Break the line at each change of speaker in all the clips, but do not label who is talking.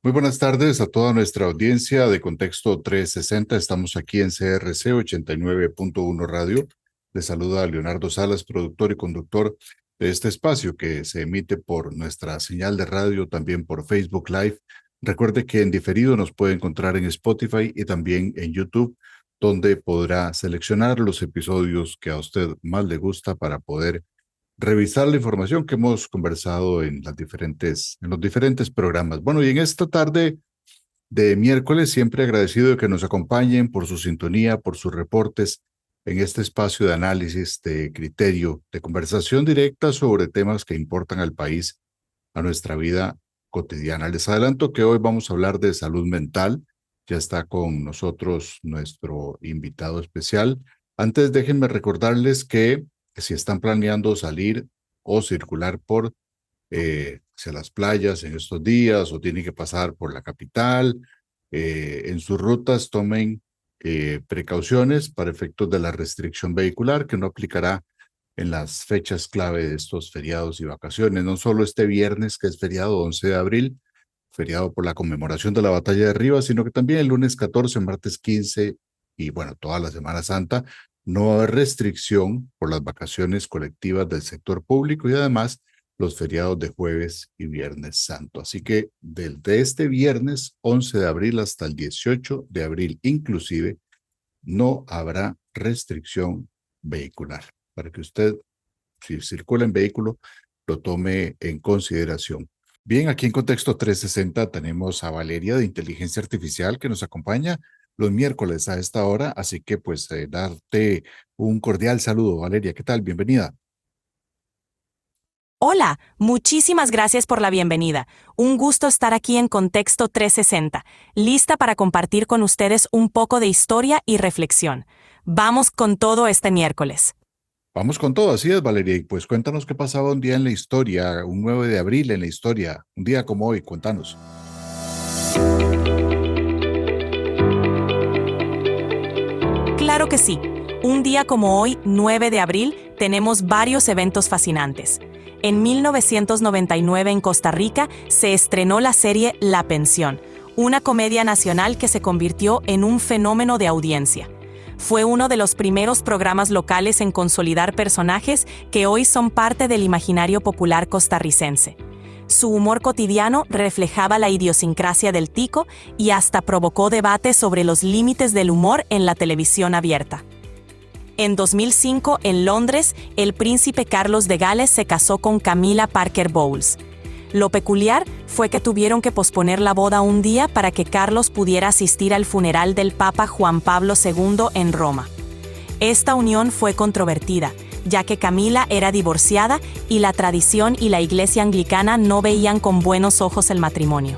Muy buenas tardes a toda nuestra audiencia de Contexto 360. Estamos aquí en CRC 89.1 Radio. Les saluda Leonardo Salas, productor y conductor de este espacio que se emite por nuestra señal de radio, también por Facebook Live. Recuerde que en diferido nos puede encontrar en Spotify y también en YouTube, donde podrá seleccionar los episodios que a usted más le gusta para poder revisar la información que hemos conversado en los diferentes programas. Bueno, y en esta tarde de miércoles, siempre agradecido de que nos acompañen por su sintonía, por sus reportes en este espacio de análisis, de criterio, de conversación directa sobre temas que importan al país, a nuestra vida cotidiana. Les adelanto que hoy vamos a hablar de salud mental. Ya está con nosotros nuestro invitado especial. Antes, déjenme recordarles que si están planeando salir o circular por hacia las playas en estos días o tienen que pasar por la capital, en sus rutas tomen precauciones para efectos de la restricción vehicular que no aplicará en las fechas clave de estos feriados y vacaciones. No solo este viernes, que es feriado 11 de abril, feriado por la conmemoración de la Batalla de Rivas, sino que también el lunes 14, martes 15 y bueno, toda la Semana Santa, no va a haber restricción por las vacaciones colectivas del sector público y además los feriados de jueves y viernes santo. Así que desde este viernes 11 de abril hasta el 18 de abril inclusive, no habrá restricción vehicular para que usted, si circula en vehículo, lo tome en consideración. Bien, aquí en Contexto 360 tenemos a Valeria de Inteligencia Artificial que nos acompaña los miércoles a esta hora, así que pues darte un cordial saludo, Valeria. ¿Qué tal? Bienvenida.
Hola, muchísimas gracias por la bienvenida. Un gusto estar aquí en Contexto 360, lista para compartir con ustedes un poco de historia y reflexión. Vamos con todo este miércoles.
Vamos con todo, así es, Valeria. Y pues cuéntanos qué pasaba un día en la historia, un 9 de abril en la historia, un día como hoy, cuéntanos.
Claro que sí. Un día como hoy, 9 de abril, tenemos varios eventos fascinantes. En 1999 en Costa Rica se estrenó la serie La Pensión, una comedia nacional que se convirtió en un fenómeno de audiencia. Fue uno de los primeros programas locales en consolidar personajes que hoy son parte del imaginario popular costarricense. Su humor cotidiano reflejaba la idiosincrasia del tico y hasta provocó debate sobre los límites del humor en la televisión abierta. En 2005, en Londres, el príncipe Carlos de Gales se casó con Camilla Parker Bowles. Lo peculiar fue que tuvieron que posponer la boda un día para que Carlos pudiera asistir al funeral del Papa Juan Pablo II en Roma. Esta unión fue controvertida, ya que Camila era divorciada y la tradición y la Iglesia anglicana no veían con buenos ojos el matrimonio.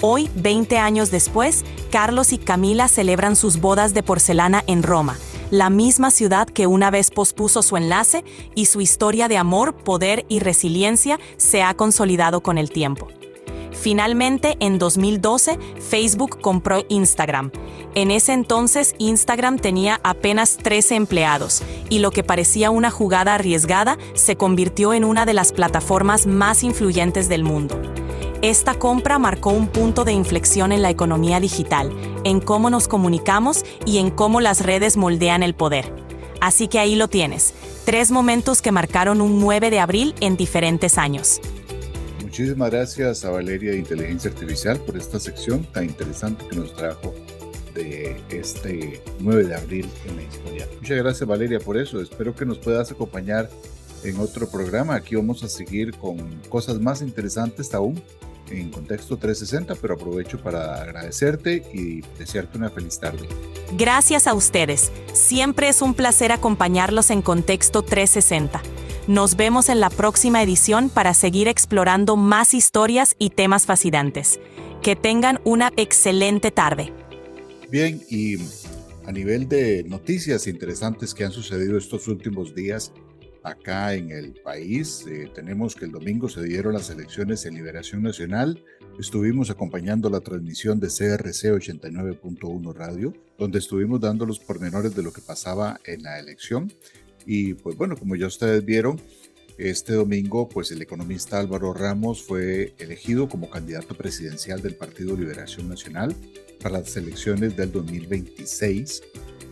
Hoy, 20 años después, Carlos y Camila celebran sus bodas de porcelana en Roma, la misma ciudad que una vez pospuso su enlace, y su historia de amor, poder y resiliencia se ha consolidado con el tiempo. Finalmente, en 2012, Facebook compró Instagram. En ese entonces, Instagram tenía apenas 13 empleados, y lo que parecía una jugada arriesgada se convirtió en una de las plataformas más influyentes del mundo. Esta compra marcó un punto de inflexión en la economía digital, en cómo nos comunicamos y en cómo las redes moldean el poder. Así que ahí lo tienes, 3 momentos que marcaron un 9 de abril en diferentes años.
Muchísimas gracias a Valeria de Inteligencia Artificial por esta sección tan interesante que nos trajo de este 9 de abril en la historia. Muchas gracias, Valeria, por eso. Espero que nos puedas acompañar en otro programa. Aquí vamos a seguir con cosas más interesantes aún en Contexto 360, pero aprovecho para agradecerte y desearte una feliz tarde.
Gracias a ustedes. Siempre es un placer acompañarlos en Contexto 360. Nos vemos en la próxima edición para seguir explorando más historias y temas fascinantes. Que tengan una excelente tarde.
Bien, y a nivel de noticias interesantes que han sucedido estos últimos días acá en el país, tenemos que el domingo se dieron las elecciones en Liberación Nacional. Estuvimos acompañando la transmisión de CRC 89.1 Radio, donde estuvimos dando los pormenores de lo que pasaba en la elección. Y pues bueno, como ya ustedes vieron, Este domingo, pues el economista Álvaro Ramos fue elegido como candidato presidencial del Partido Liberación Nacional para las elecciones del 2026.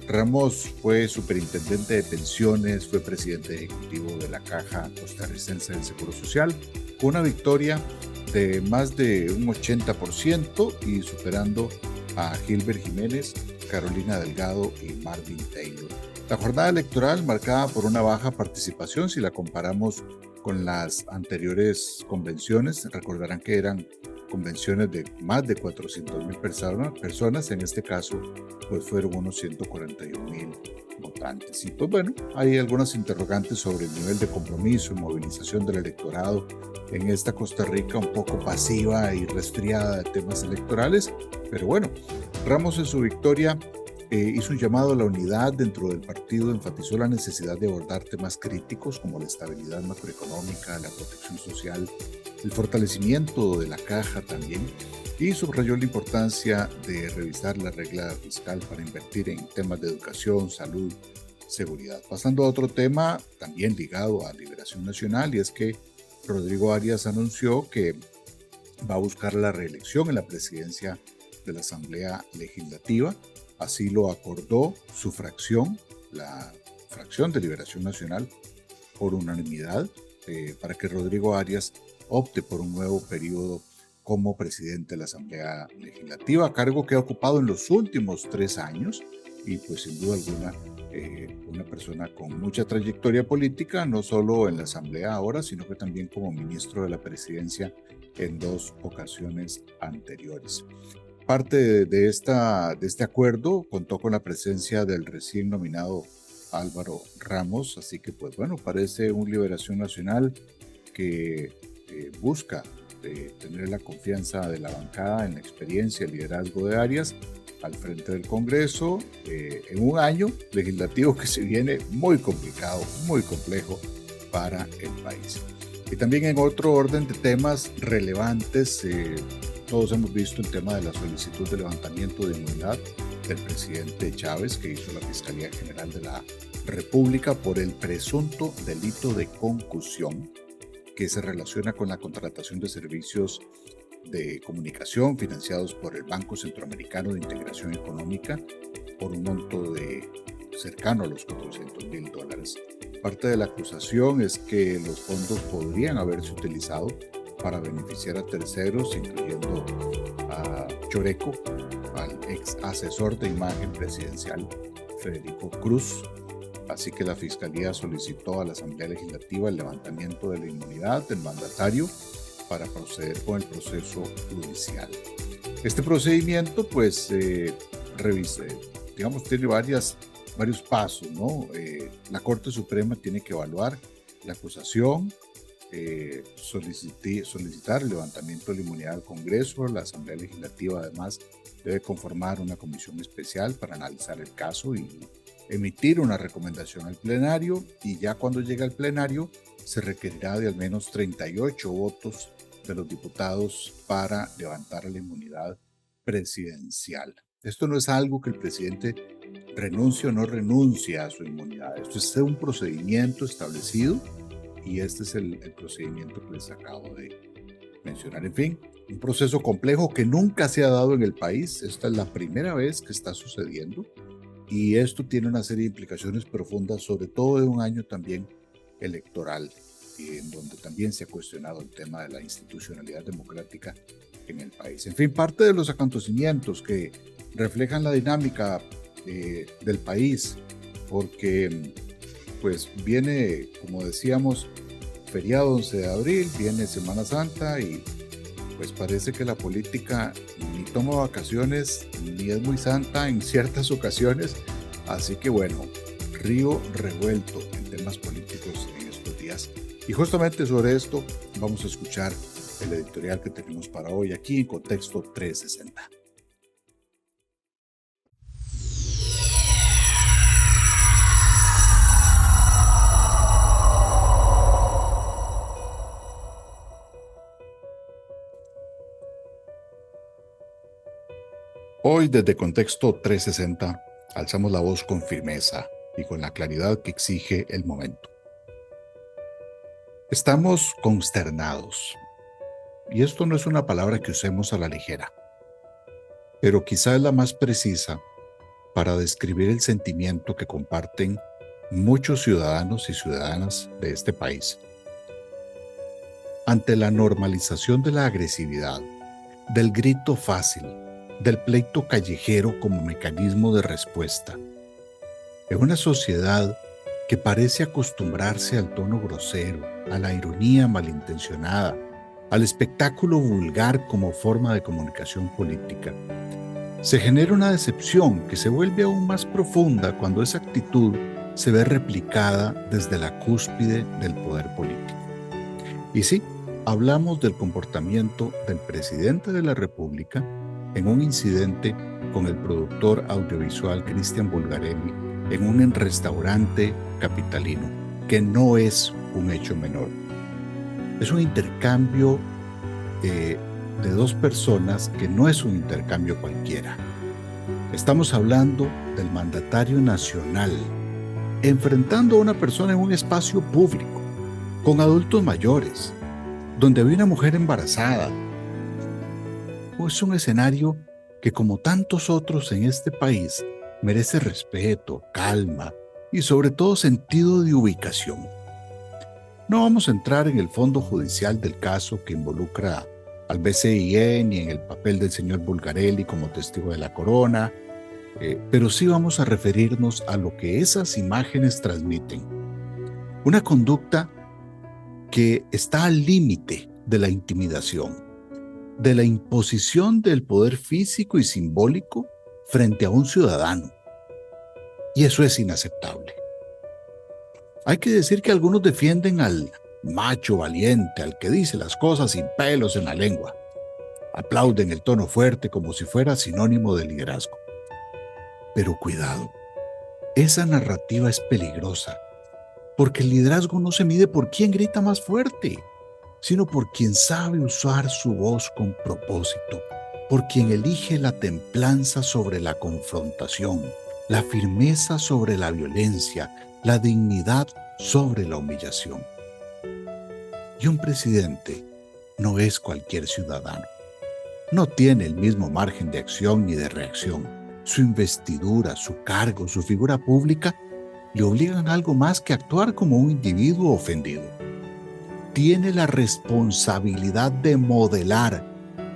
Ramos fue superintendente de pensiones, fue presidente ejecutivo de la Caja Costarricense del Seguro Social, con una victoria de más de un 80% y superando a Gilbert Jiménez, Carolina Delgado y Marvin Taylor. La jornada electoral marcada por una baja participación si la comparamos con las anteriores convenciones. Recordarán que eran convenciones de más de 400,000 personas, en este caso pues fueron unos 141,000 votantes. Y pues bueno, hay algunas interrogantes sobre el nivel de compromiso y movilización del electorado en esta Costa Rica un poco pasiva y resfriada de temas electorales, pero bueno, Ramos en su victoria hizo un llamado a la unidad dentro del partido, enfatizó la necesidad de abordar temas críticos como la estabilidad macroeconómica, la protección social, el fortalecimiento de la caja también, y subrayó la importancia de revisar la regla fiscal para invertir en temas de educación, salud, seguridad. Pasando a otro tema también ligado a Liberación Nacional, y es que Rodrigo Arias anunció que va a buscar la reelección en la presidencia de la Asamblea Legislativa. Así lo acordó su fracción, la fracción de Liberación Nacional, por unanimidad, para que Rodrigo Arias opte por un nuevo periodo como presidente de la Asamblea Legislativa, cargo que ha ocupado en los últimos 3 años, y pues sin duda alguna una persona con mucha trayectoria política, no solo en la Asamblea ahora, sino que también como ministro de la Presidencia en 2 ocasiones anteriores. Parte de este acuerdo contó con la presencia del recién nominado Álvaro Ramos, así que pues bueno, parece una Liberación Nacional que busca tener la confianza de la bancada en la experiencia y liderazgo de Arias al frente del Congreso en un año legislativo que se viene muy complicado, muy complejo para el país. Y también en otro orden de temas relevantes, todos hemos visto el tema de la solicitud de levantamiento de inmunidad del presidente Chávez que hizo la Fiscalía General de la República por el presunto delito de concusión que se relaciona con la contratación de servicios de comunicación financiados por el Banco Centroamericano de Integración Económica por un monto de cercano a los $400,000. Parte de la acusación es que los fondos podrían haberse utilizado para beneficiar a terceros, incluyendo a Choreco, al ex asesor de imagen presidencial Federico Cruz. Así que la Fiscalía solicitó a la Asamblea Legislativa el levantamiento de la inmunidad del mandatario para proceder con el proceso judicial. Este procedimiento, pues, tiene varios pasos, ¿no? La Corte Suprema tiene que evaluar la acusación, solicitar el levantamiento de la inmunidad al Congreso. La Asamblea Legislativa además debe conformar una comisión especial para analizar el caso y emitir una recomendación al plenario, y ya cuando llegue al plenario se requerirá de al menos 38 votos de los diputados para levantar la inmunidad presidencial. Esto no es algo que el presidente renuncie o no renuncie a su inmunidad. Esto es un procedimiento establecido y este es el procedimiento que les acabo de mencionar. En fin, un proceso complejo que nunca se ha dado en el país. Esta es la primera vez que está sucediendo y esto tiene una serie de implicaciones profundas, sobre todo de un año también electoral, en donde también se ha cuestionado el tema de la institucionalidad democrática en el país. En fin, parte de los acontecimientos que reflejan la dinámica del país, porque pues viene, como decíamos, feriado 11 de abril, viene Semana Santa y pues parece que la política ni toma vacaciones ni es muy santa en ciertas ocasiones, así que bueno, río revuelto en temas políticos en estos días. Y justamente sobre esto vamos a escuchar el editorial que tenemos para hoy aquí en Contexto 360. Hoy desde Contexto 360 alzamos la voz con firmeza y con la claridad que exige el momento. Estamos consternados. Y esto no es una palabra que usemos a la ligera, pero quizá es la más precisa para describir el sentimiento que comparten muchos ciudadanos y ciudadanas de este país. Ante la normalización de la agresividad, del grito fácil, del pleito callejero como mecanismo de respuesta, en una sociedad que parece acostumbrarse al tono grosero, a la ironía malintencionada, al espectáculo vulgar como forma de comunicación política, se genera una decepción que se vuelve aún más profunda cuando esa actitud se ve replicada desde la cúspide del poder político. Y sí, hablamos del comportamiento del presidente de la República en un incidente con el productor audiovisual Cristian Bulgarelli en un restaurante capitalino, que no es un hecho menor. Es un intercambio de dos personas que no es un intercambio cualquiera. Estamos hablando del mandatario nacional enfrentando a una persona en un espacio público, con adultos mayores, donde había una mujer embarazada. Es un escenario que, como tantos otros en este país, merece respeto, calma y sobre todo sentido de ubicación. No vamos a entrar en el fondo judicial del caso que involucra al BCIE ni en el papel del señor Bulgarelli como testigo de la corona, pero sí vamos a referirnos a lo que esas imágenes transmiten. Una conducta que está al límite de la intimidación, de la imposición del poder físico y simbólico frente a un ciudadano. Y eso es inaceptable. Hay que decir que algunos defienden al macho valiente, al que dice las cosas sin pelos en la lengua. Aplauden el tono fuerte como si fuera sinónimo de liderazgo. Pero cuidado, esa narrativa es peligrosa, porque el liderazgo no se mide por quién grita más fuerte, sino por quien sabe usar su voz con propósito, por quien elige la templanza sobre la confrontación, la firmeza sobre la violencia, la dignidad sobre la humillación. Y un presidente no es cualquier ciudadano. No tiene el mismo margen de acción ni de reacción. Su investidura, su cargo, su figura pública le obligan a algo más que actuar como un individuo ofendido. Tiene la responsabilidad de modelar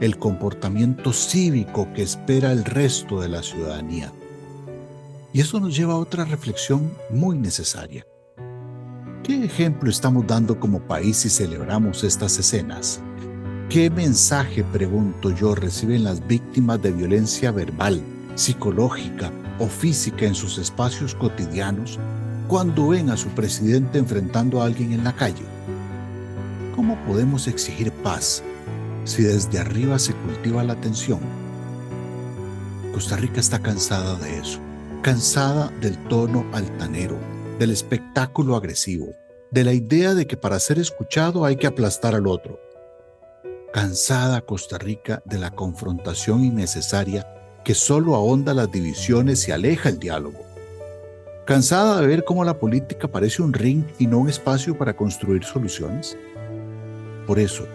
el comportamiento cívico que espera el resto de la ciudadanía. Y eso nos lleva a otra reflexión muy necesaria. ¿Qué ejemplo estamos dando como país si celebramos estas escenas? ¿Qué mensaje, pregunto yo, reciben las víctimas de violencia verbal, psicológica o física en sus espacios cotidianos cuando ven a su presidente enfrentando a alguien en la calle? ¿Cómo podemos exigir paz si desde arriba se cultiva la tensión? Costa Rica está cansada de eso, cansada del tono altanero, del espectáculo agresivo, de la idea de que para ser escuchado hay que aplastar al otro. Cansada Costa Rica de la confrontación innecesaria que solo ahonda las divisiones y aleja el diálogo. Cansada de ver cómo la política parece un ring y no un espacio para construir soluciones. Por eso,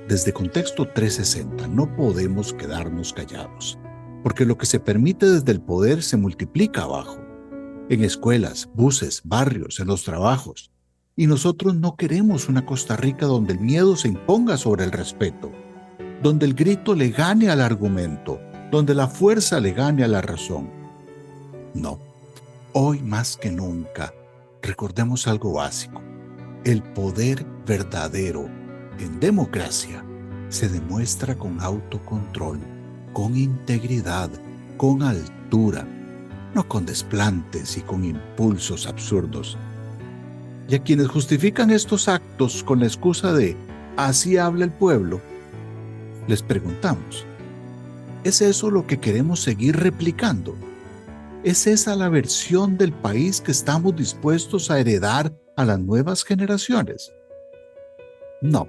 desde Contexto 360 no podemos quedarnos callados, porque lo que se permite desde el poder se multiplica abajo, en escuelas, buses, barrios, en los trabajos. Y nosotros no queremos una Costa Rica donde el miedo se imponga sobre el respeto, donde el grito le gane al argumento, donde la fuerza le gane a la razón. No, hoy más que nunca, recordemos algo básico. El poder verdadero en democracia se demuestra con autocontrol, con integridad, con altura, no con desplantes y con impulsos absurdos. Y a quienes justifican estos actos con la excusa de así habla el pueblo, les preguntamos, ¿es eso lo que queremos seguir replicando? ¿Es esa la versión del país que estamos dispuestos a heredar a las nuevas generaciones? No,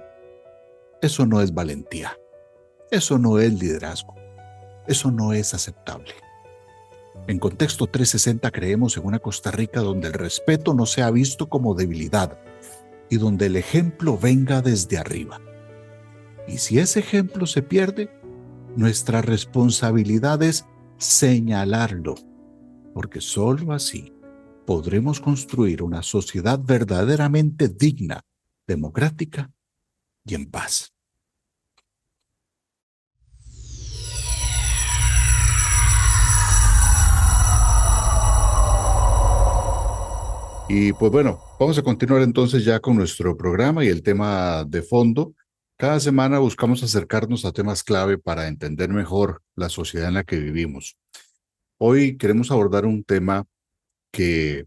eso no es valentía, eso no es liderazgo, eso no es aceptable. En Contexto 360 creemos en una Costa Rica donde el respeto no sea visto como debilidad y donde el ejemplo venga desde arriba. Y si ese ejemplo se pierde, nuestra responsabilidad es señalarlo, porque sólo así podremos construir una sociedad verdaderamente digna, democrática y en paz. Y pues bueno, vamos a continuar entonces ya con nuestro programa y el tema de fondo. Cada semana buscamos acercarnos a temas clave para entender mejor la sociedad en la que vivimos. Hoy queremos abordar un tema que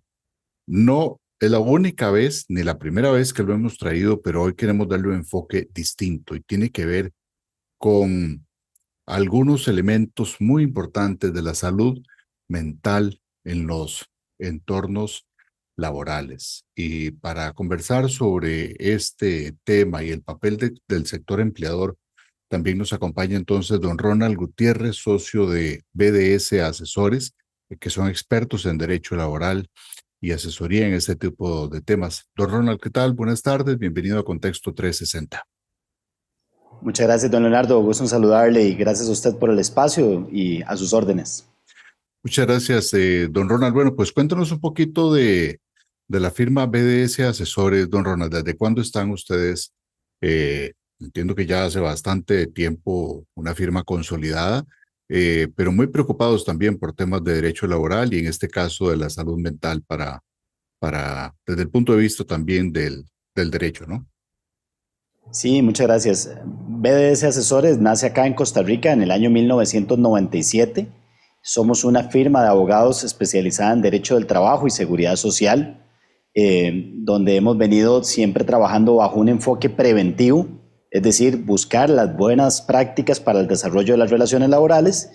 no es la única vez ni la primera vez que lo hemos traído, pero hoy queremos darle un enfoque distinto y tiene que ver con algunos elementos muy importantes de la salud mental en los entornos laborales. Y para conversar sobre este tema y el papel del sector empleador, también nos acompaña entonces don Ronald Gutiérrez, socio de BDS Asesores, que son expertos en derecho laboral y asesoría en este tipo de temas. Don Ronald, ¿qué tal? Buenas tardes, bienvenido a Contexto 360.
Muchas gracias, don Leonardo. Gusto en saludarle y gracias a usted por el espacio y a sus órdenes.
Muchas gracias, don Ronald. Bueno, pues cuéntanos un poquito de la firma BDS Asesores, don Ronald. ¿Desde cuándo están ustedes? Entiendo que ya hace bastante tiempo una firma consolidada, pero muy preocupados también por temas de derecho laboral y en este caso de la salud mental desde el punto de vista también del derecho, ¿no?
Sí, muchas gracias. BDS Asesores nace acá en Costa Rica en el año 1997. Somos una firma de abogados especializada en derecho del trabajo y seguridad social, donde hemos venido siempre trabajando bajo un enfoque preventivo, es decir, buscar las buenas prácticas para el desarrollo de las relaciones laborales,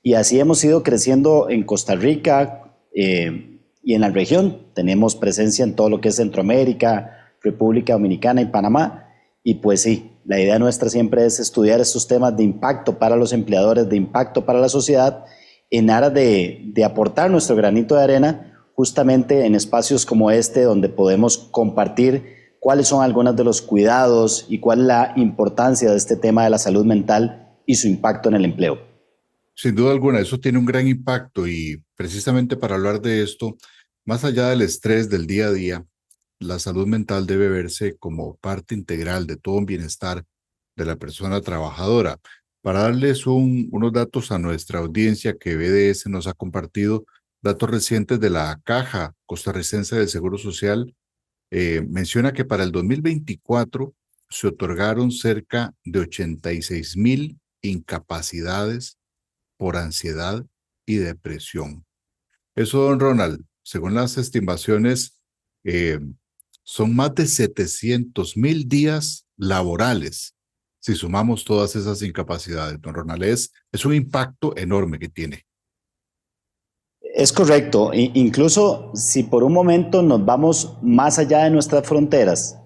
y así hemos ido creciendo en Costa Rica y en la región. Tenemos presencia en todo lo que es Centroamérica, República Dominicana y Panamá. Y pues sí, la idea nuestra siempre es estudiar estos temas de impacto para los empleadores, de impacto para la sociedad, en aras de aportar nuestro granito de arena justamente en espacios como este, donde podemos compartir cuáles son algunos de los cuidados y cuál es la importancia de este tema de la salud mental y su impacto en el empleo.
Sin duda alguna, eso tiene un gran impacto y precisamente para hablar de esto, más allá del estrés del día a día, la salud mental debe verse como parte integral de todo un bienestar de la persona trabajadora. Para darles unos datos a nuestra audiencia que BDS nos ha compartido, datos recientes de la Caja Costarricense del Seguro Social, menciona que para el 2024 se otorgaron cerca de 86,000 incapacidades por ansiedad y depresión. Eso, don Ronald, según las estimaciones, son más de 700,000 días laborales si sumamos todas esas incapacidades. Don Ronald, es un impacto enorme que tiene.
Es correcto. Incluso si por un momento nos vamos más allá de nuestras fronteras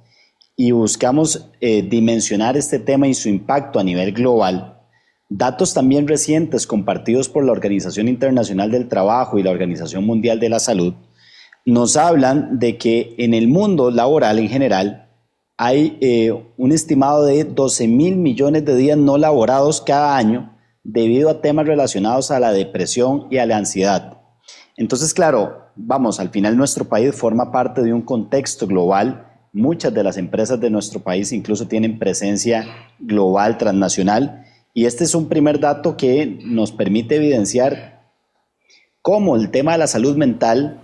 y buscamos dimensionar este tema y su impacto a nivel global, datos también recientes compartidos por la Organización Internacional del Trabajo y la Organización Mundial de la Salud nos hablan de que en el mundo laboral en general hay un estimado de 12,000 millones de días no laborados cada año debido a temas relacionados a la depresión y a la ansiedad. Entonces, claro, al final nuestro país forma parte de un contexto global. Muchas de las empresas de nuestro país incluso tienen presencia global, transnacional, y este es un primer dato que nos permite evidenciar cómo el tema de la salud mental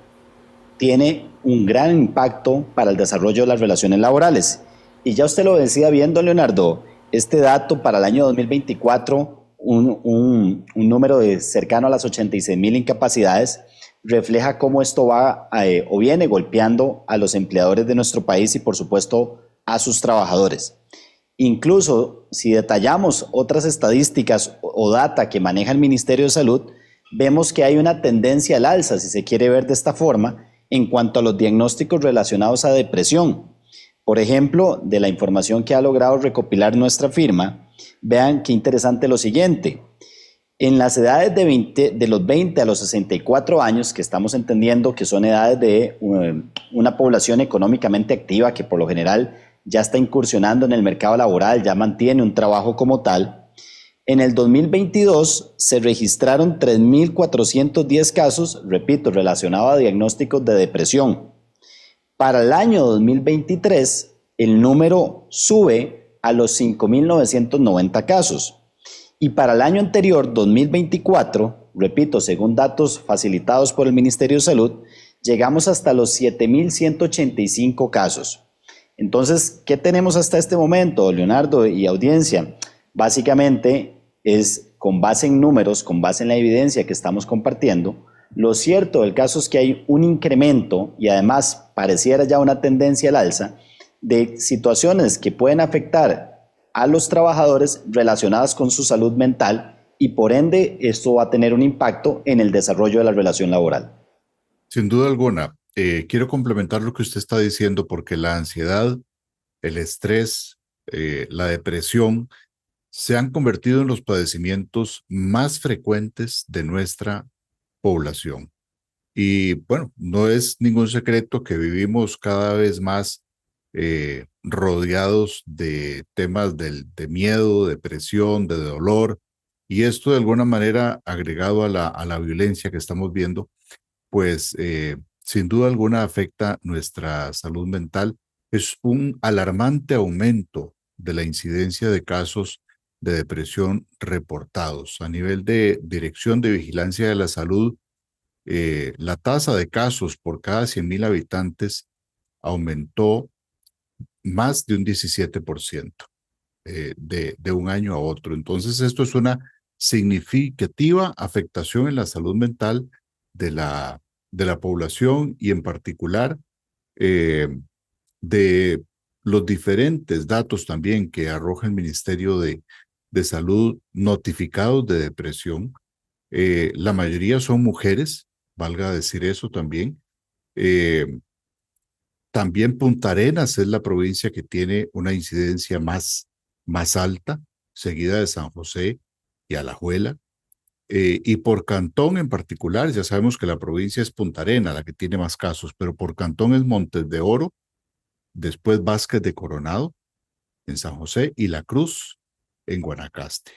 tiene un gran impacto para el desarrollo de las relaciones laborales. Y ya usted lo decía bien, don Leonardo, este dato para el año 2024, un número cercano a las 86,000 incapacidades, refleja cómo esto va o viene golpeando a los empleadores de nuestro país y por supuesto a sus trabajadores. Incluso si detallamos otras estadísticas o data que maneja el Ministerio de Salud, vemos que hay una tendencia al alza, si se quiere ver de esta forma, en cuanto a los diagnósticos relacionados a depresión. Por ejemplo, de la información que ha logrado recopilar nuestra firma, vean qué interesante lo siguiente. En las edades de los 20 a los 64 años, que estamos entendiendo que son edades de una población económicamente activa que por lo general ya está incursionando en el mercado laboral, ya mantiene un trabajo como tal, en el 2022 se registraron 3.410 casos, repito, relacionados a diagnósticos de depresión. Para el año 2023, el número sube a los 5.990 casos. Y para el año anterior, 2024, repito, según datos facilitados por el Ministerio de Salud, llegamos hasta los 7.185 casos. Entonces, ¿qué tenemos hasta este momento, Leonardo y audiencia? Básicamente es con base en números, con base en la evidencia que estamos compartiendo. Lo cierto del caso es que hay un incremento y además pareciera ya una tendencia al alza de situaciones que pueden afectar a los trabajadores relacionadas con su salud mental y por ende esto va a tener un impacto en el desarrollo de la relación laboral.
Sin duda alguna, quiero complementar lo que usted está diciendo porque la ansiedad, el estrés, la depresión se han convertido en los padecimientos más frecuentes de nuestra población. Y bueno, no es ningún secreto que vivimos cada vez más rodeados de temas de miedo, depresión, de dolor, y esto de alguna manera agregado a la violencia que estamos viendo, pues sin duda alguna afecta nuestra salud mental. Es un alarmante aumento de la incidencia de casos de depresión reportados. A nivel de Dirección de Vigilancia de la Salud, la tasa de casos por cada 100.000 habitantes aumentó más de un 17% de un año a otro. Entonces, esto es una significativa afectación en la salud mental de la población y en particular de los diferentes datos también que arroja el Ministerio de Salud notificados de depresión. La mayoría son mujeres, valga decir eso también. También Punta Arenas es la provincia que tiene una incidencia más alta, seguida de San José y Alajuela. Y por cantón en particular, ya sabemos que la provincia es Punta Arenas la que tiene más casos, pero por cantón es Montes de Oro, después Vázquez de Coronado en San José y La Cruz en Guanacaste.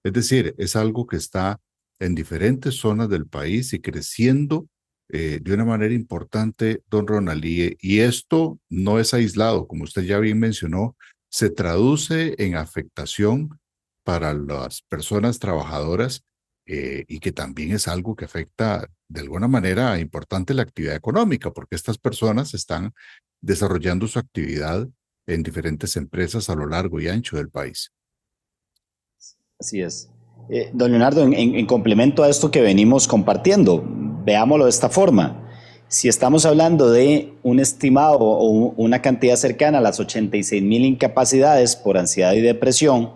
Es decir, es algo que está en diferentes zonas del país y creciendo de una manera importante, don Ronaldí. Y esto no es aislado, como usted ya bien mencionó, se traduce en afectación para las personas trabajadoras y que también es algo que afecta de alguna manera importante la actividad económica, porque estas personas están desarrollando su actividad en diferentes empresas a lo largo y ancho del país.
Así es. Don Leonardo, en complemento a esto que venimos compartiendo, veámoslo de esta forma. Si estamos hablando de un estimado o una cantidad cercana a las 86.000 incapacidades por ansiedad y depresión,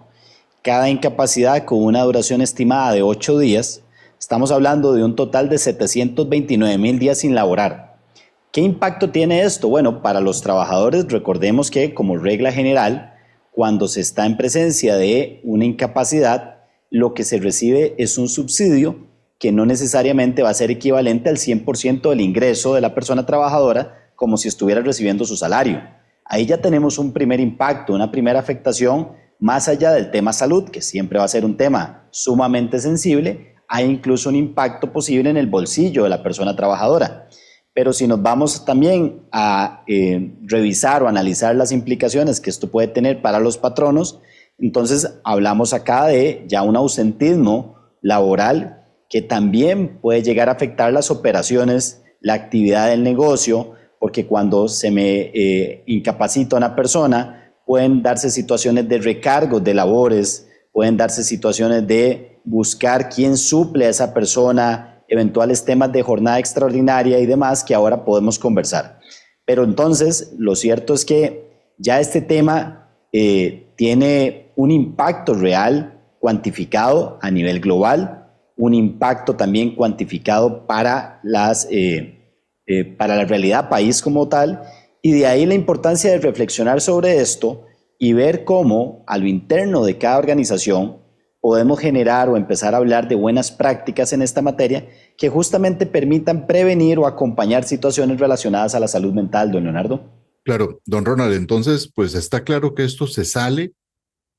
cada incapacidad con una duración estimada de 8 días, estamos hablando de un total de 729.000 días sin laborar. ¿Qué impacto tiene esto? Bueno, para los trabajadores, recordemos que como regla general, cuando se está en presencia de una incapacidad, lo que se recibe es un subsidio que no necesariamente va a ser equivalente al 100% del ingreso de la persona trabajadora como si estuviera recibiendo su salario. Ahí ya tenemos un primer impacto, una primera afectación, más allá del tema salud, que siempre va a ser un tema sumamente sensible, hay incluso un impacto posible en el bolsillo de la persona trabajadora. Pero si nos vamos también a revisar o analizar las implicaciones que esto puede tener para los patronos, entonces hablamos acá de ya un ausentismo laboral que también puede llegar a afectar las operaciones, la actividad del negocio, porque cuando se me incapacita una persona, pueden darse situaciones de recargo de labores, pueden darse situaciones de buscar quién suple a esa persona, eventuales temas de jornada extraordinaria y demás que ahora podemos conversar. Pero entonces, lo cierto es que ya este tema tiene un impacto real cuantificado a nivel global, un impacto también cuantificado para la realidad país como tal, y de ahí la importancia de reflexionar sobre esto y ver cómo a lo interno de cada organización podemos generar o empezar a hablar de buenas prácticas en esta materia que justamente permitan prevenir o acompañar situaciones relacionadas a la salud mental, don Leonardo?
Claro, don Ronald, entonces, pues está claro que esto se sale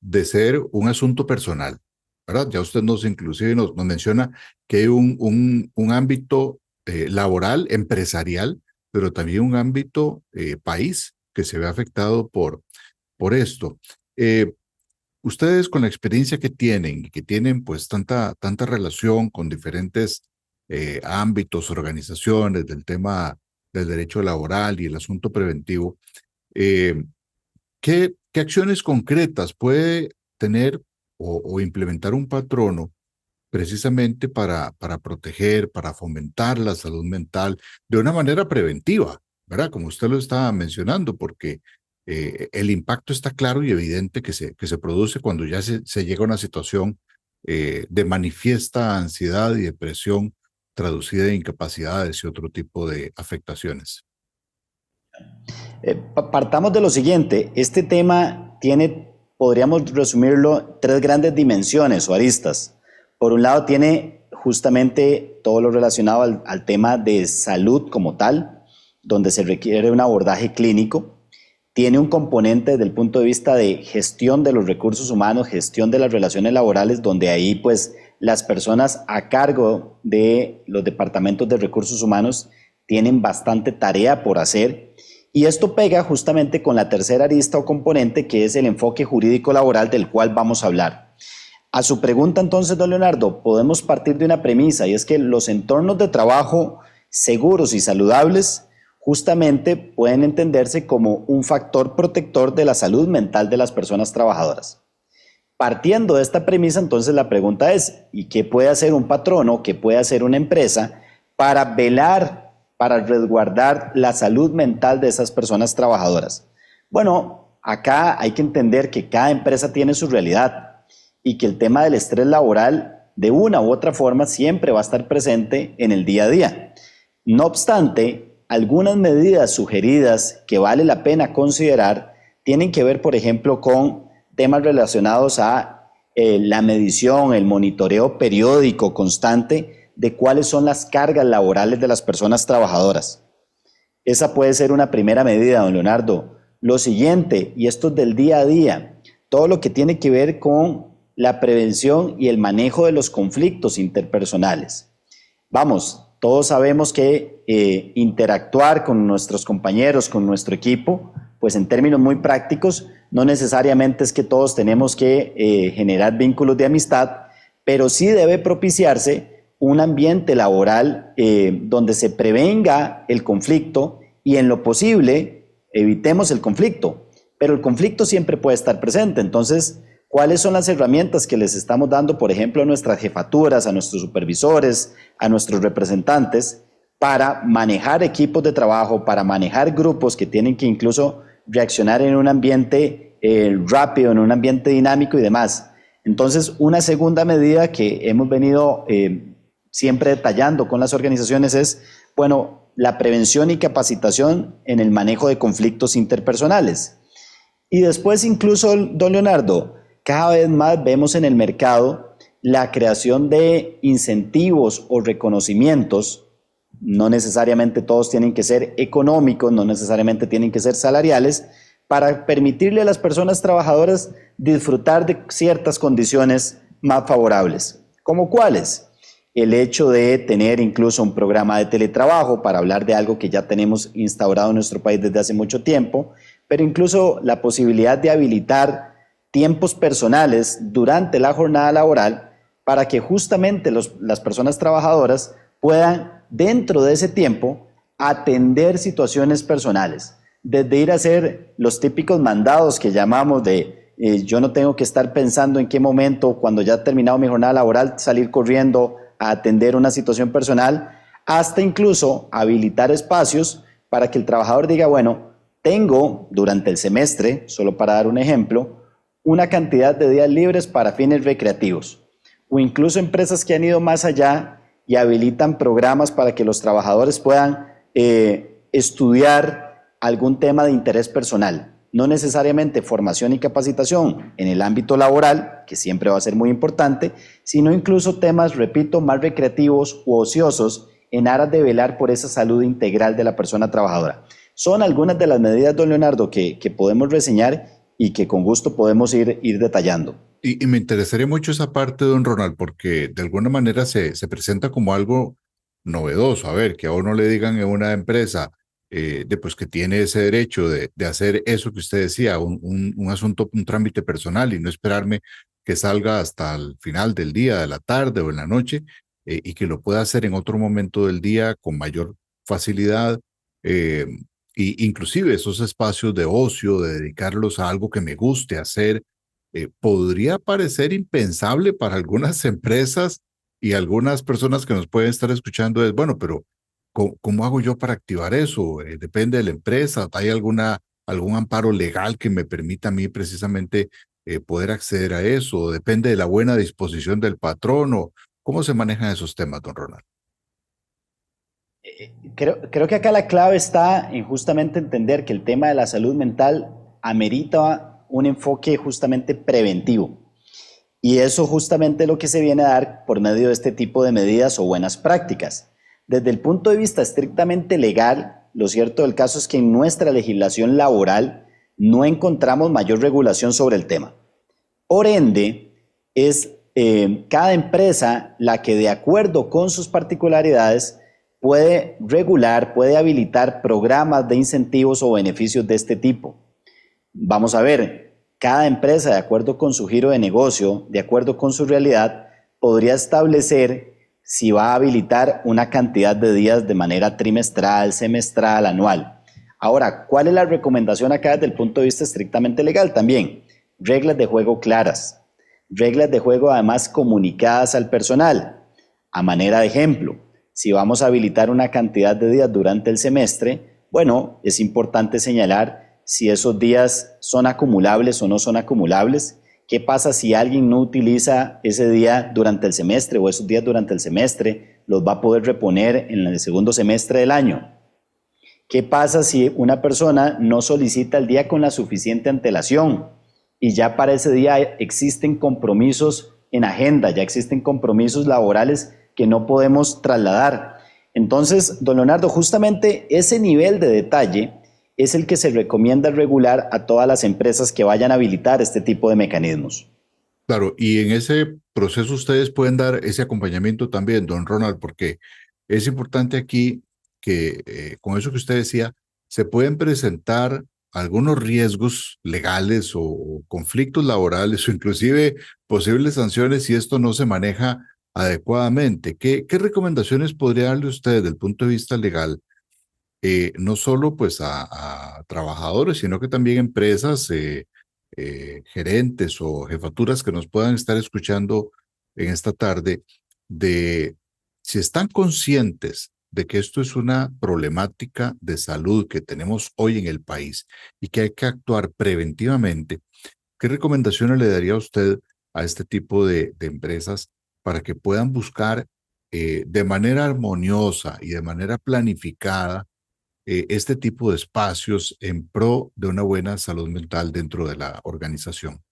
de ser un asunto personal, ¿verdad? Ya usted inclusive nos menciona que hay un ámbito laboral, empresarial, pero también un ámbito país que se ve afectado por esto. Ustedes con la experiencia que tienen pues tanta relación con diferentes ámbitos, organizaciones del tema del derecho laboral y el asunto preventivo, eh, ¿qué acciones concretas puede tener o implementar un patrono precisamente para proteger, para fomentar la salud mental de una manera preventiva, ¿verdad? Como usted lo estaba mencionando, porque el impacto está claro y evidente que se produce cuando ya se llega a una situación de manifiesta ansiedad y depresión traducida en incapacidades y otro tipo de afectaciones.
Partamos de lo siguiente, este tema tiene, podríamos resumirlo, tres grandes dimensiones o aristas. Por un lado tiene justamente todo lo relacionado al tema de salud como tal, donde se requiere un abordaje clínico. Tiene un componente desde el punto de vista de gestión de los recursos humanos, gestión de las relaciones laborales, donde ahí pues las personas a cargo de los departamentos de recursos humanos tienen bastante tarea por hacer. Y esto pega justamente con la tercera arista o componente, que es el enfoque jurídico laboral del cual vamos a hablar. A su pregunta entonces, don Leonardo, podemos partir de una premisa, y es que los entornos de trabajo seguros y saludables justamente pueden entenderse como un factor protector de la salud mental de las personas trabajadoras. Partiendo de esta premisa, entonces la pregunta es, ¿y qué puede hacer un patrono, qué puede hacer una empresa para velar, para resguardar la salud mental de esas personas trabajadoras? Bueno, acá hay que entender que cada empresa tiene su realidad y que el tema del estrés laboral de una u otra forma siempre va a estar presente en el día a día. No obstante, algunas medidas sugeridas que vale la pena considerar tienen que ver, por ejemplo, con temas relacionados a la medición, el monitoreo periódico constante de cuáles son las cargas laborales de las personas trabajadoras. Esa puede ser una primera medida, don Leonardo. Lo siguiente, y esto es del día a día, todo lo que tiene que ver con la prevención y el manejo de los conflictos interpersonales. Vamos, todos sabemos que interactuar con nuestros compañeros, con nuestro equipo, pues en términos muy prácticos, no necesariamente es que todos tenemos que generar vínculos de amistad, pero sí debe propiciarse un ambiente laboral donde se prevenga el conflicto y en lo posible evitemos el conflicto, pero el conflicto siempre puede estar presente. Entonces, ¿cuáles son las herramientas que les estamos dando, por ejemplo, a nuestras jefaturas, a nuestros supervisores, a nuestros representantes, para manejar equipos de trabajo, para manejar grupos que tienen que incluso reaccionar en un ambiente rápido, en un ambiente dinámico y demás? Entonces, una segunda medida que hemos venido siempre detallando con las organizaciones es, bueno, la prevención y capacitación en el manejo de conflictos interpersonales. Y después incluso, don Leonardo, cada vez más vemos en el mercado la creación de incentivos o reconocimientos. No necesariamente todos tienen que ser económicos, no necesariamente tienen que ser salariales, para permitirle a las personas trabajadoras disfrutar de ciertas condiciones más favorables. ¿Cómo cuáles? El hecho de tener incluso un programa de teletrabajo, para hablar de algo que ya tenemos instaurado en nuestro país desde hace mucho tiempo, pero incluso la posibilidad de habilitar tiempos personales durante la jornada laboral para que justamente las personas trabajadoras puedan, dentro de ese tiempo, atender situaciones personales, desde ir a hacer los típicos mandados que llamamos de yo no tengo que estar pensando en qué momento, cuando ya he terminado mi jornada laboral, salir corriendo a atender una situación personal, hasta incluso habilitar espacios para que el trabajador diga, bueno, tengo durante el semestre, solo para dar un ejemplo, una cantidad de días libres para fines recreativos, o incluso empresas que han ido más allá y habilitan programas para que los trabajadores puedan estudiar algún tema de interés personal. no necesariamente formación y capacitación en el ámbito laboral, que siempre va a ser muy importante, sino incluso temas, repito, más recreativos u ociosos en aras de velar por esa salud integral de la persona trabajadora. Son algunas de las medidas, don Leonardo, que podemos reseñar y que con gusto podemos ir detallando.
Y me interesaría mucho esa parte, don Ronald, porque de alguna manera se presenta como algo novedoso. A ver, que a uno le digan en una empresa pues que tiene ese derecho de hacer eso que usted decía, un asunto, un trámite personal y no esperarme que salga hasta el final del día, de la tarde o en la noche, y que lo pueda hacer en otro momento del día con mayor facilidad. eh, y inclusive esos espacios de ocio, de dedicarlos a algo que me guste hacer, podría parecer impensable para algunas empresas y algunas personas que nos pueden estar escuchando es, bueno, pero ¿cómo hago yo para activar eso? Depende de la empresa. ¿Hay algún amparo legal que me permita a mí precisamente poder acceder a eso? ¿Depende de la buena disposición del patrón? ¿O cómo se manejan esos temas, don Ronald?
Creo que acá la clave está en justamente entender que el tema de la salud mental amerita un enfoque justamente preventivo. Y eso justamente es lo que se viene a dar por medio de este tipo de medidas o buenas prácticas. Desde el punto de vista estrictamente legal, lo cierto del caso es que en nuestra legislación laboral no encontramos mayor regulación sobre el tema. Por ende, es cada empresa la que, de acuerdo con sus particularidades, puede regular, puede habilitar programas de incentivos o beneficios de este tipo. Vamos a ver, cada empresa, de acuerdo con su giro de negocio, de acuerdo con su realidad, podría establecer si va a habilitar una cantidad de días de manera trimestral, semestral, anual. Ahora, ¿cuál es la recomendación acá desde el punto de vista estrictamente legal? También, reglas de juego claras, reglas de juego además comunicadas al personal. A manera de ejemplo, si vamos a habilitar una cantidad de días durante el semestre, bueno, es importante señalar si esos días son acumulables o no son acumulables. ¿Qué pasa si alguien no utiliza ese día durante el semestre o esos días durante el semestre? ¿Los va a poder reponer en el segundo semestre del año? ¿Qué pasa si una persona no solicita el día con la suficiente antelación y ya para ese día existen compromisos en agenda, ya existen compromisos laborales que no podemos trasladar? Entonces, don Leonardo, justamente ese nivel de detalle es el que se recomienda regular a todas las empresas que vayan a habilitar este tipo de mecanismos.
Claro, y en ese proceso ustedes pueden dar ese acompañamiento también, don Ronald, porque es importante aquí que con eso que usted decía, se pueden presentar algunos riesgos legales o conflictos laborales o inclusive posibles sanciones si esto no se maneja adecuadamente. ¿Qué recomendaciones podría darle usted desde el punto de vista legal? No solo pues a trabajadores, sino que también empresas, gerentes o jefaturas que nos puedan estar escuchando en esta tarde, de si están conscientes de que esto es una problemática de salud que tenemos hoy en el país y que hay que actuar preventivamente. ¿Qué recomendaciones le daría usted a este tipo de empresas para que puedan buscar de manera armoniosa y de manera planificada este tipo de espacios en pro de una buena salud mental dentro de la organización?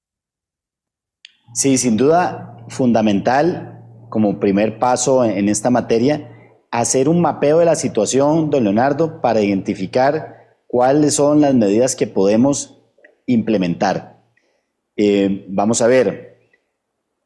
Sí, sin duda, fundamental como primer paso en esta materia, hacer un mapeo de la situación, don Leonardo, para identificar cuáles son las medidas que podemos implementar. Vamos a ver,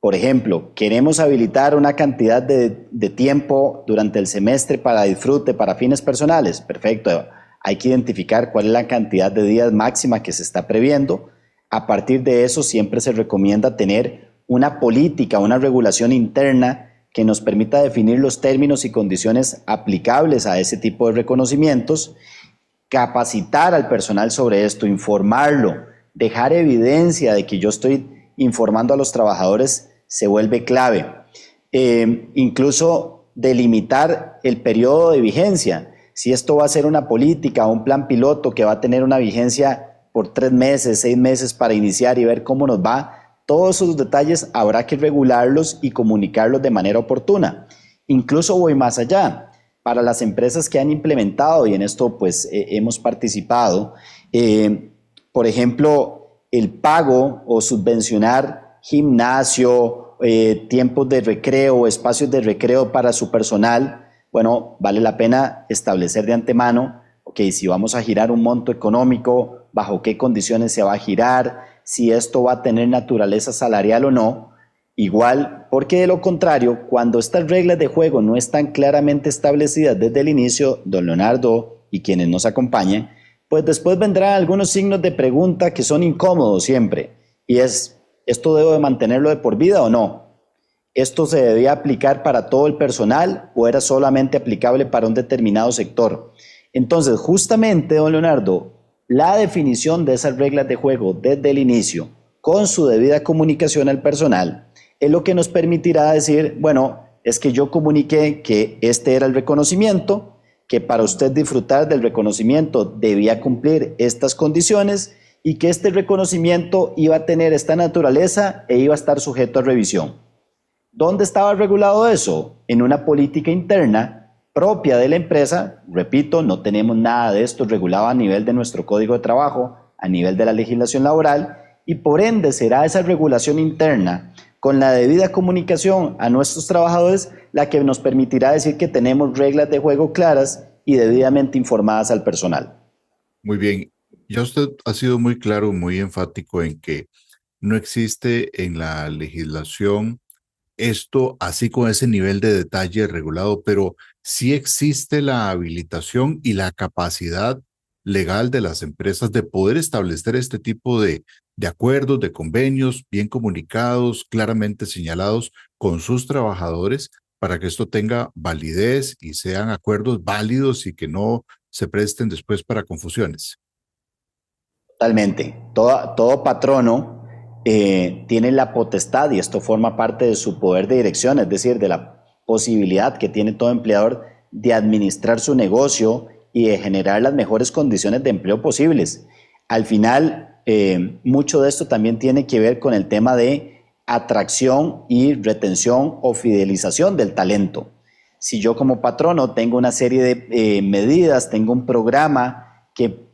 por ejemplo, queremos habilitar una cantidad de tiempo durante el semestre para disfrute, para fines personales. Perfecto, hay que identificar cuál es la cantidad de días máxima que se está previendo. A partir de eso siempre se recomienda tener una política, una regulación interna que nos permita definir los términos y condiciones aplicables a ese tipo de reconocimientos, capacitar al personal sobre esto, informarlo, dejar evidencia de que yo estoy informando a los trabajadores se vuelve clave. Incluso delimitar el periodo de vigencia. Si esto va a ser una política o un plan piloto que va a tener una vigencia por 3 meses, 6 meses para iniciar y ver cómo nos va, todos esos detalles habrá que regularlos y comunicarlos de manera oportuna. Incluso voy más allá. Para las empresas que han implementado, y en esto pues hemos participado, por ejemplo, el pago o subvencionar gimnasio, tiempos de recreo, espacios de recreo para su personal, bueno, vale la pena establecer de antemano, ok, si vamos a girar un monto económico, bajo qué condiciones se va a girar, si esto va a tener naturaleza salarial o no. Igual, porque de lo contrario, cuando estas reglas de juego no están claramente establecidas desde el inicio, don Leonardo y quienes nos acompañan, pues después vendrán algunos signos de pregunta que son incómodos siempre. Y es, ¿esto debo de mantenerlo de por vida o no? ¿Esto se debía aplicar para todo el personal o era solamente aplicable para un determinado sector? Entonces, justamente, don Leonardo, la definición de esas reglas de juego desde el inicio, con su debida comunicación al personal, es lo que nos permitirá decir, bueno, es que yo comuniqué que este era el reconocimiento, que para usted disfrutar del reconocimiento debía cumplir estas condiciones y que este reconocimiento iba a tener esta naturaleza e iba a estar sujeto a revisión. ¿Dónde estaba regulado eso? En una política interna propia de la empresa. Repito, no tenemos nada de esto regulado a nivel de nuestro código de trabajo, a nivel de la legislación laboral, y por ende será esa regulación interna con la debida comunicación a nuestros trabajadores la que nos permitirá decir que tenemos reglas de juego claras y debidamente informadas al personal.
Muy bien. Ya usted ha sido muy claro, muy enfático en que no existe en la legislación esto así con ese nivel de detalle regulado, pero sí existe la habilitación y la capacidad legal de las empresas de poder establecer este tipo de acuerdos, de convenios bien comunicados, claramente señalados con sus trabajadores para que esto tenga validez y sean acuerdos válidos y que no se presten después para confusiones.
Totalmente. Todo patrono tiene la potestad, y esto forma parte de su poder de dirección, es decir, de la posibilidad que tiene todo empleador de administrar su negocio y de generar las mejores condiciones de empleo posibles. Al final, mucho de esto también tiene que ver con el tema de atracción y retención o fidelización del talento. Si yo como patrono tengo una serie de medidas, tengo un programa que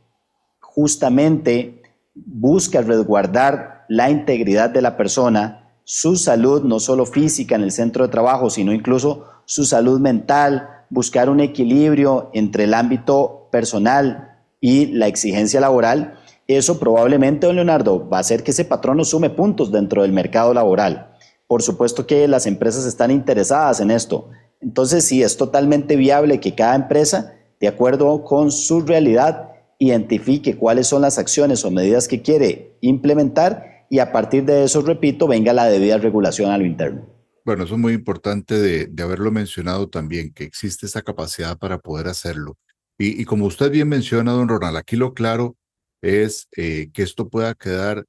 justamente busca resguardar la integridad de la persona, su salud, no solo física en el centro de trabajo, sino incluso su salud mental, buscar un equilibrio entre el ámbito personal y la exigencia laboral. Eso probablemente, don Leonardo, va a hacer que ese patrono sume puntos dentro del mercado laboral. Por supuesto que las empresas están interesadas en esto. Entonces, sí, es totalmente viable que cada empresa, de acuerdo con su realidad, identifique cuáles son las acciones o medidas que quiere implementar y a partir de eso, repito, venga la debida regulación a lo interno.
Bueno, eso es muy importante de haberlo mencionado también, que existe esa capacidad para poder hacerlo. Y como usted bien menciona, don Ronald, aquí lo claro es que esto pueda quedar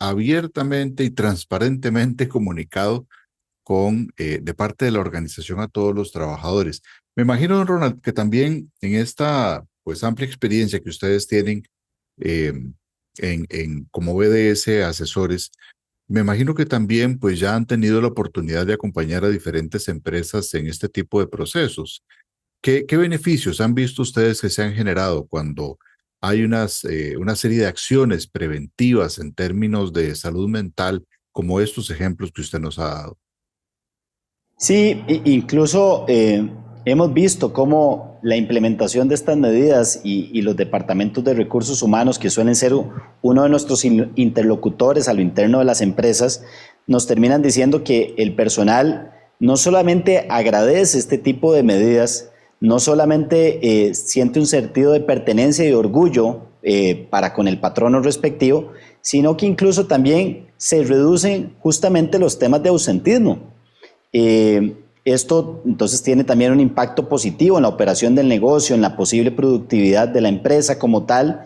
abiertamente y transparentemente comunicado de parte de la organización a todos los trabajadores. Me imagino, don Ronald, que también en esta pues amplia experiencia que ustedes tienen eh, como BDS asesores, me imagino que también pues ya han tenido la oportunidad de acompañar a diferentes empresas en este tipo de procesos. ¿Qué beneficios han visto ustedes que se han generado cuando hay una serie de acciones preventivas en términos de salud mental, como estos ejemplos que usted nos ha dado?
Sí, incluso hemos visto cómo la implementación de estas medidas y los departamentos de recursos humanos, que suelen ser uno de nuestros interlocutores a lo interno de las empresas, nos terminan diciendo que el personal no solamente agradece este tipo de medidas, no solamente siente un sentido de pertenencia y de orgullo para con el patrono respectivo, sino que incluso también se reducen justamente los temas de ausentismo. Esto entonces tiene también un impacto positivo en la operación del negocio, en la posible productividad de la empresa como tal,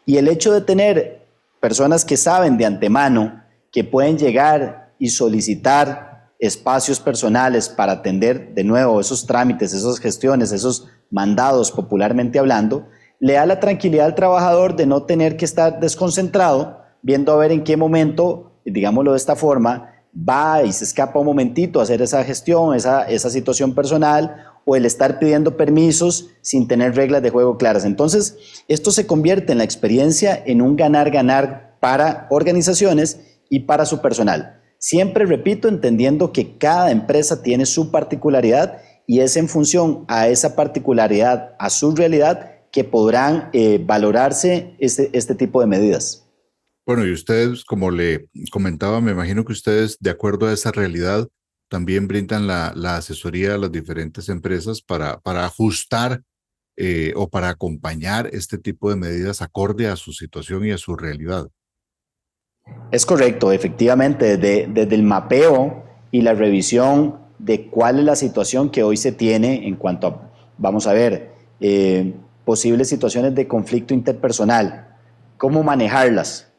y el hecho de tener personas que saben de antemano que pueden llegar y solicitar espacios personales para atender de nuevo esos trámites, esas gestiones, esos mandados popularmente hablando, le da la tranquilidad al trabajador de no tener que estar desconcentrado viendo a ver en qué momento, digámoslo de esta forma, va y se escapa un momentito a hacer esa gestión, esa situación personal, o el estar pidiendo permisos sin tener reglas de juego claras. Entonces, esto se convierte en la experiencia en un ganar-ganar para organizaciones y para su personal. Siempre, repito, entendiendo que cada empresa tiene su particularidad y es en función a esa particularidad, a su realidad, que podrán valorarse este tipo de medidas.
Bueno, y ustedes, como le comentaba, me imagino que ustedes, de acuerdo a esa realidad, también brindan la asesoría a las diferentes empresas para ajustar o para acompañar este tipo de medidas acorde a su situación y a su realidad.
Es correcto, efectivamente, desde el mapeo y la revisión de cuál es la situación que hoy se tiene en cuanto a, vamos a ver, posibles situaciones de conflicto interpersonal, cómo manejarlas,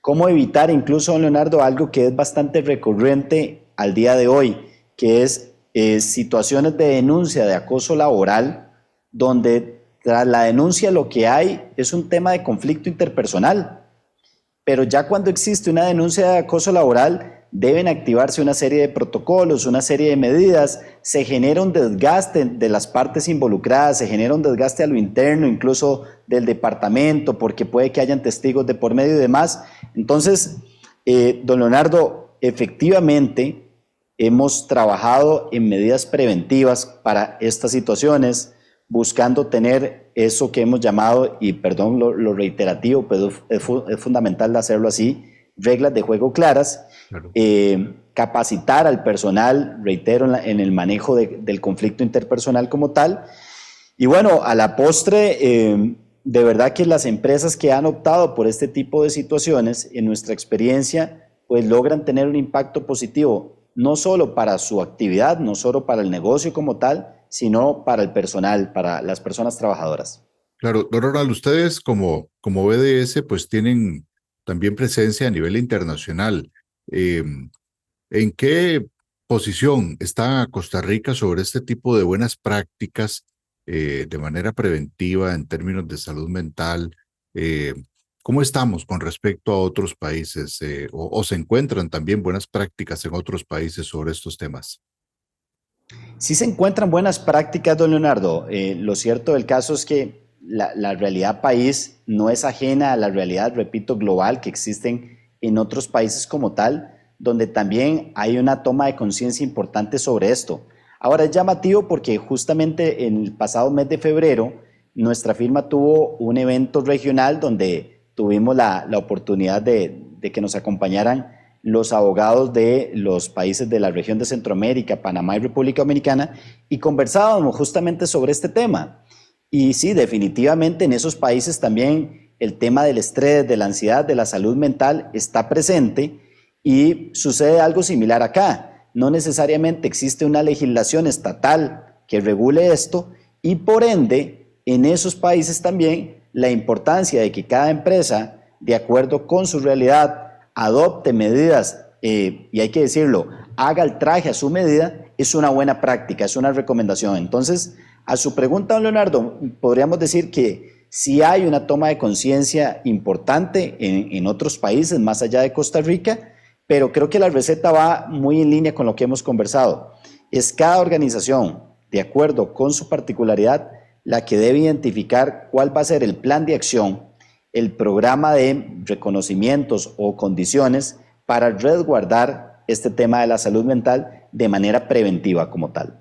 cómo evitar incluso, don Leonardo, algo que es bastante recurrente al día de hoy, que es situaciones de denuncia de acoso laboral, donde tras la denuncia lo que hay es un tema de conflicto interpersonal. Pero ya cuando existe una denuncia de acoso laboral, deben activarse una serie de protocolos, una serie de medidas, se genera un desgaste de las partes involucradas, se genera un desgaste a lo interno, incluso del departamento, porque puede que hayan testigos de por medio y demás. Entonces, don Leonardo, efectivamente hemos trabajado en medidas preventivas para estas situaciones, buscando tener eso que hemos llamado, y perdón lo reiterativo, pero es fundamental hacerlo así, reglas de juego claras, claro. Capacitar al personal, reitero, en el manejo del conflicto interpersonal como tal. Y bueno, a la postre, de verdad que las empresas que han optado por este tipo de situaciones, en nuestra experiencia, pues logran tener un impacto positivo, no solo para su actividad, no solo para el negocio como tal, sino para el personal, para las personas trabajadoras.
Claro, don Ronald, ustedes como BDS pues tienen también presencia a nivel internacional. ¿En qué posición está Costa Rica sobre este tipo de buenas prácticas de manera preventiva en términos de salud mental? ¿Cómo estamos con respecto a otros países? ¿O se encuentran también buenas prácticas en otros países sobre estos temas?
Sí se encuentran buenas prácticas, don Leonardo. Lo cierto del caso es que la realidad país no es ajena a la realidad, repito, global que existen en otros países como tal, donde también hay una toma de conciencia importante sobre esto. Ahora es llamativo porque justamente en el pasado mes de febrero nuestra firma tuvo un evento regional donde tuvimos la oportunidad de que nos acompañaran los abogados de los países de la región de Centroamérica, Panamá y República Dominicana, y conversábamos justamente sobre este tema. Y sí, definitivamente en esos países también el tema del estrés, de la ansiedad, de la salud mental está presente y sucede algo similar acá. No necesariamente existe una legislación estatal que regule esto y por ende en esos países también la importancia de que cada empresa, de acuerdo con su realidad, adopte medidas y hay que decirlo, haga el traje a su medida, es una buena práctica, es una recomendación. Entonces, a su pregunta, don Leonardo, podríamos decir que sí hay una toma de conciencia importante en otros países, más allá de Costa Rica, pero creo que la receta va muy en línea con lo que hemos conversado. Es cada organización, de acuerdo con su particularidad, la que debe identificar cuál va a ser el plan de acción, el programa de reconocimientos o condiciones para resguardar este tema de la salud mental de manera preventiva como tal.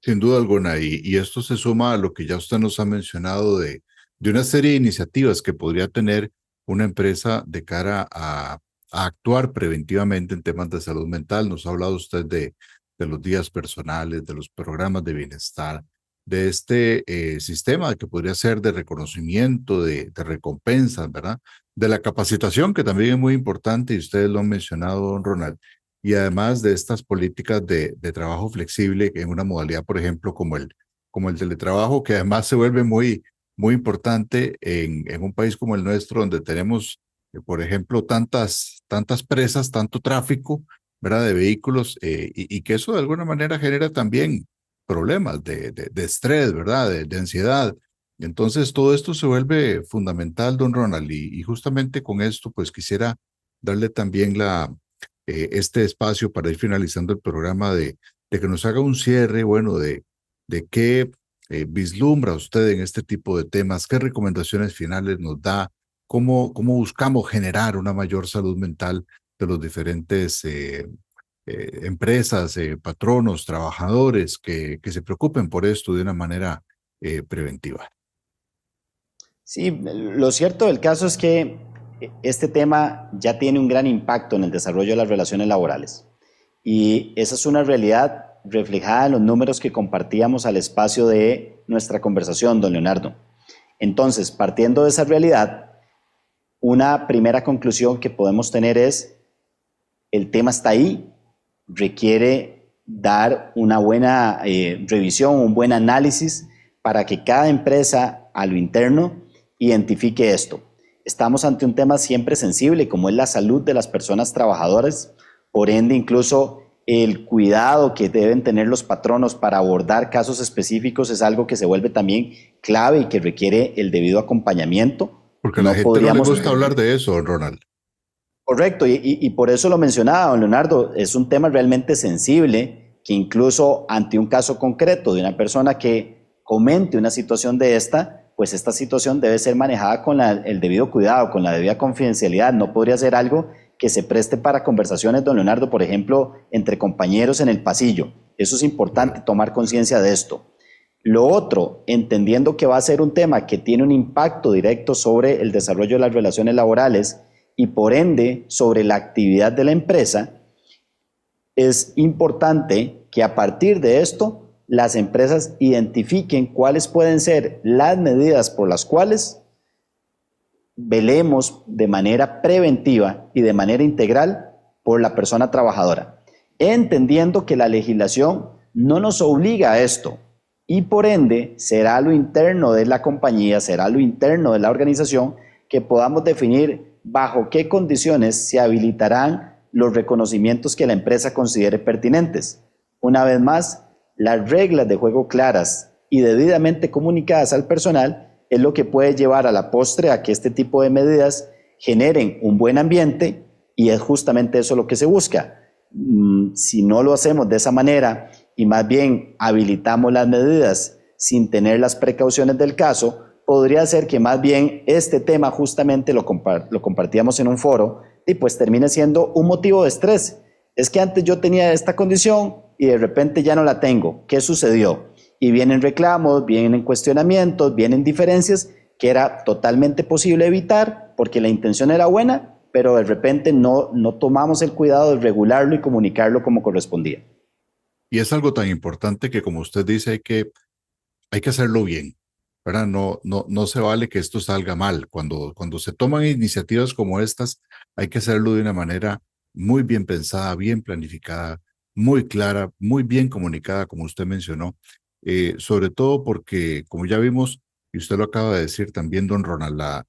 Sin duda alguna, y esto se suma a lo que ya usted nos ha mencionado de una serie de iniciativas que podría tener una empresa de cara a actuar preventivamente en temas de salud mental. Nos ha hablado usted de los días personales, de los programas de bienestar, de este sistema que podría ser de reconocimiento, de recompensas, ¿verdad? De la capacitación, que también es muy importante, y ustedes lo han mencionado, don Ronald, y además de estas políticas de trabajo flexible en una modalidad, por ejemplo, como el teletrabajo, que además se vuelve muy importante en un país como el nuestro, donde tenemos, por ejemplo, tantas presas, tanto tráfico, ¿verdad?, de vehículos, y que eso de alguna manera genera también problemas de estrés, ¿verdad?, de ansiedad. Entonces, todo esto se vuelve fundamental, don Ronald, y justamente con esto, pues quisiera darle también este espacio para ir finalizando el programa de que nos haga un cierre, bueno, de de qué vislumbra usted en este tipo de temas, qué recomendaciones finales nos da, cómo buscamos generar una mayor salud mental de los diferentes empresas, patronos, trabajadores que se preocupen por esto de una manera preventiva.
Sí, lo cierto del caso es que este tema ya tiene un gran impacto en el desarrollo de las relaciones laborales. Y esa es una realidad reflejada en los números que compartíamos al espacio de nuestra conversación, don Leonardo. Entonces, partiendo de esa realidad, una primera conclusión que podemos tener es, el tema está ahí, requiere dar una buena revisión, un buen análisis para que cada empresa a lo interno identifique esto. Estamos ante un tema siempre sensible, como es la salud de las personas trabajadoras, por ende incluso el cuidado que deben tener los patronos para abordar casos específicos es algo que se vuelve también clave y que requiere el debido acompañamiento.
Porque a la gente no le gusta hablar de eso, don Ronald.
Correcto, y por eso lo mencionaba, don Leonardo, es un tema realmente sensible que incluso ante un caso concreto de una persona que comente una situación de esta, pues esta situación debe ser manejada con el debido cuidado, con la debida confidencialidad. No podría ser algo que se preste para conversaciones, don Leonardo, por ejemplo, entre compañeros en el pasillo. Eso es importante tomar conciencia de esto. Lo otro, entendiendo que va a ser un tema que tiene un impacto directo sobre el desarrollo de las relaciones laborales y por ende sobre la actividad de la empresa, es importante que a partir de esto las empresas identifiquen cuáles pueden ser las medidas por las cuales velemos de manera preventiva y de manera integral por la persona trabajadora, entendiendo que la legislación no nos obliga a esto y por ende será lo interno de la compañía, será lo interno de la organización que podamos definir bajo qué condiciones se habilitarán los reconocimientos que la empresa considere pertinentes. Una vez más, las reglas de juego claras y debidamente comunicadas al personal es lo que puede llevar a la postre a que este tipo de medidas generen un buen ambiente y es justamente eso lo que se busca. Si no lo hacemos de esa manera y más bien habilitamos las medidas sin tener las precauciones del caso, podría ser que más bien este tema justamente lo compartíamos en un foro y pues termine siendo un motivo de estrés. Es que antes yo tenía esta condición y de repente ya no la tengo. ¿Qué sucedió? Y vienen reclamos, vienen cuestionamientos, vienen diferencias que era totalmente posible evitar porque la intención era buena, pero de repente no tomamos el cuidado de regularlo y comunicarlo como correspondía.
Y es algo tan importante que, como usted dice, hay que hacerlo bien, ¿verdad? No se vale que esto salga mal. Cuando se toman iniciativas como estas, hay que hacerlo de una manera muy bien pensada, bien planificada, muy clara, muy bien comunicada, como usted mencionó. Sobre todo porque, como ya vimos, y usted lo acaba de decir también, don Ronald,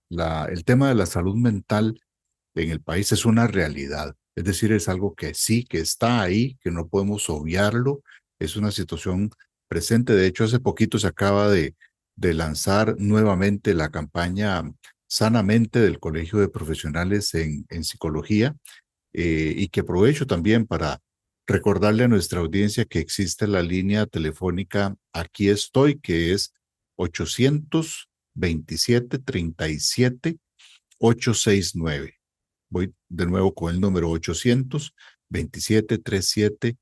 el tema de la salud mental en el país es una realidad. Es decir, es algo que sí, que está ahí, que no podemos obviarlo. Es una situación presente. De hecho, hace poquito se acaba de lanzar nuevamente la campaña Sanamente del Colegio de Profesionales en Psicología, y que aprovecho también para recordarle a nuestra audiencia que existe la línea telefónica Aquí Estoy, que es 827-37 Voy de nuevo con el número 827-37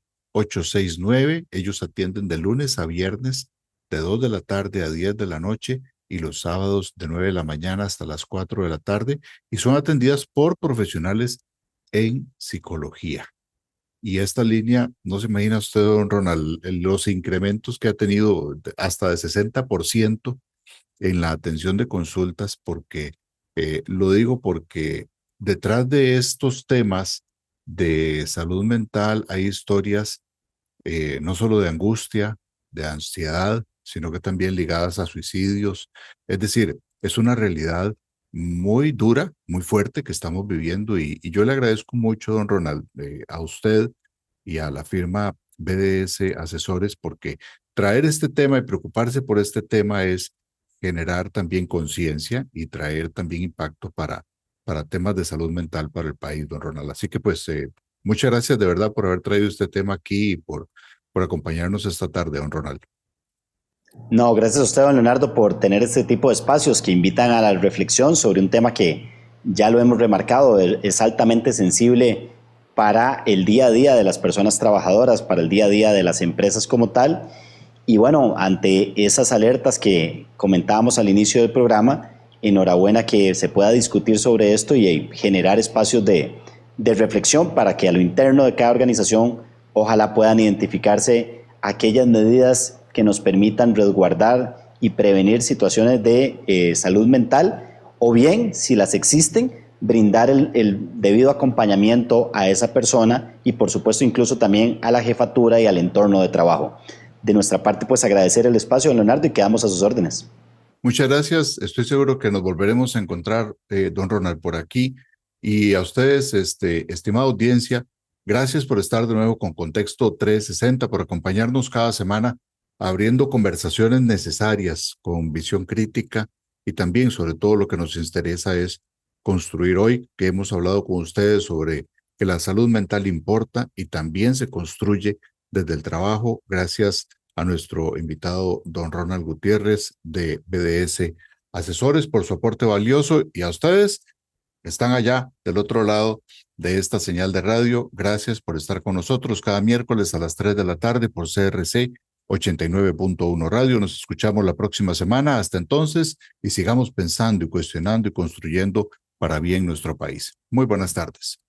Ellos atienden de lunes a viernes de 2 de la tarde a 10 de la noche y los sábados de 9 de la mañana hasta las 4 de la tarde y son atendidas por profesionales en psicología. Y esta línea, no se imagina usted, don Ronald, los incrementos que ha tenido hasta de 60% en la atención de consultas, porque lo digo porque detrás de estos temas de salud mental hay historias no solo de angustia, de ansiedad, sino que también ligadas a suicidios. Es decir, es una realidad muy dura, muy fuerte que estamos viviendo y yo le agradezco mucho, don Ronald, a usted y a la firma BDS Asesores, porque traer este tema y preocuparse por este tema es generar también conciencia y traer también impacto para temas de salud mental para el país, don Ronald. Así que pues muchas gracias de verdad por haber traído este tema aquí y por acompañarnos esta tarde, don Ronald.
No, gracias a usted, don Leonardo, por tener este tipo de espacios que invitan a la reflexión sobre un tema que ya lo hemos remarcado, es altamente sensible para el día a día de las personas trabajadoras, para el día a día de las empresas como tal. Y bueno, ante esas alertas que comentábamos al inicio del programa, enhorabuena que se pueda discutir sobre esto y generar espacios de reflexión para que a lo interno de cada organización ojalá puedan identificarse aquellas medidas que nos permitan resguardar y prevenir situaciones de salud mental, o bien, si las existen, brindar el debido acompañamiento a esa persona y por supuesto incluso también a la jefatura y al entorno de trabajo. De nuestra parte, pues agradecer el espacio, Leonardo, y quedamos a sus órdenes.
Muchas gracias. Estoy seguro que nos volveremos a encontrar, don Ronald, por aquí. Y a ustedes, estimada audiencia, gracias por estar de nuevo con Contexto 360, por acompañarnos cada semana abriendo conversaciones necesarias con visión crítica y también, sobre todo, lo que nos interesa es construir hoy, que hemos hablado con ustedes sobre que la salud mental importa y también se construye desde el trabajo, gracias a nuestro invitado, don Ronald Gutiérrez, de BDS Asesores, por su aporte valioso, y a ustedes que están allá del otro lado de esta señal de radio. Gracias por estar con nosotros cada miércoles a las 3 de la tarde por CRC 89.1 Radio. Nos escuchamos la próxima semana. Hasta entonces, y sigamos pensando y cuestionando y construyendo para bien nuestro país. Muy buenas tardes.